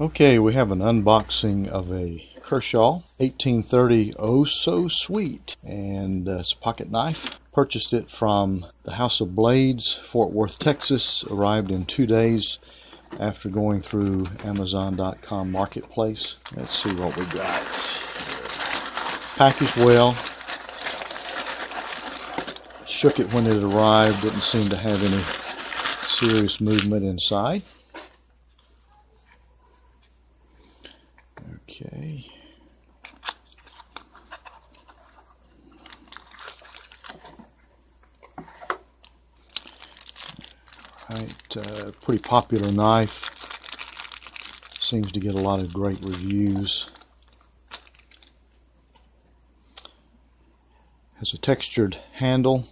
Okay, we have an unboxing of a Kershaw 1830 Oso Sweet, and it's a pocket knife. Purchased it from the House of Blades, Fort Worth, Texas. Arrived in 2 days after going through Amazon.com marketplace. Let's see what we got. Packaged well. Shook it when it arrived. Didn't seem to have any serious movement inside. Okay. Right, pretty popular knife. Seems to get a lot of great reviews. Has a textured handle.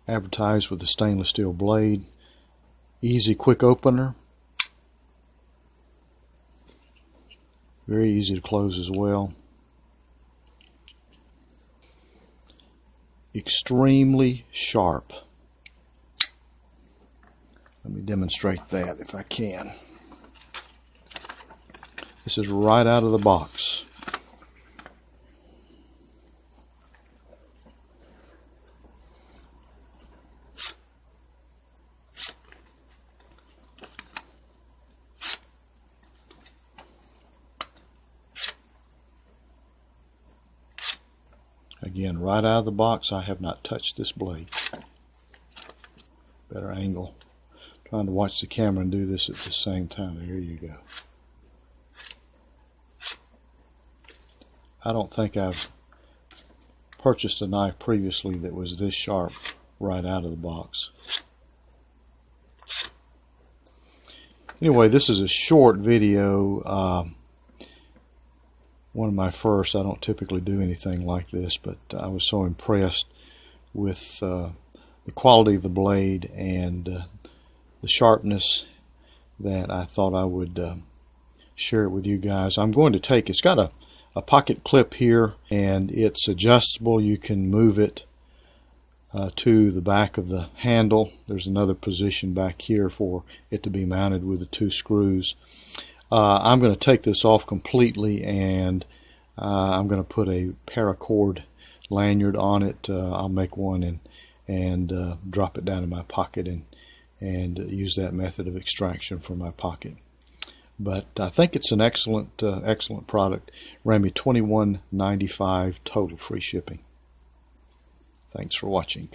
Advertised with a stainless steel blade. Easy quick opener. Very easy to close as well. Extremely sharp. Let me demonstrate that if I can. This is right out of the box. Again, right out of the box. I have not touched this blade. Better angle. Trying to watch the camera and do this at the same time. Here you go. I don't think I've purchased a knife previously that was this sharp right out of the box. Anyway, this is a short video. One of my first. I don't typically do anything like this, but I was so impressed with the quality of the blade and the sharpness that I thought I would share it with you guys. I'm going to take, it's got a pocket clip here, and it's adjustable. You can move it to the back of the handle. There's another position back here for it to be mounted with the 2 screws. I'm going to take this off completely, and I'm going to put a paracord lanyard on it. I'll make one and drop it down in my pocket and use that method of extraction from my pocket. But I think it's an excellent product. Ran me $21.95 total, free shipping. Thanks for watching.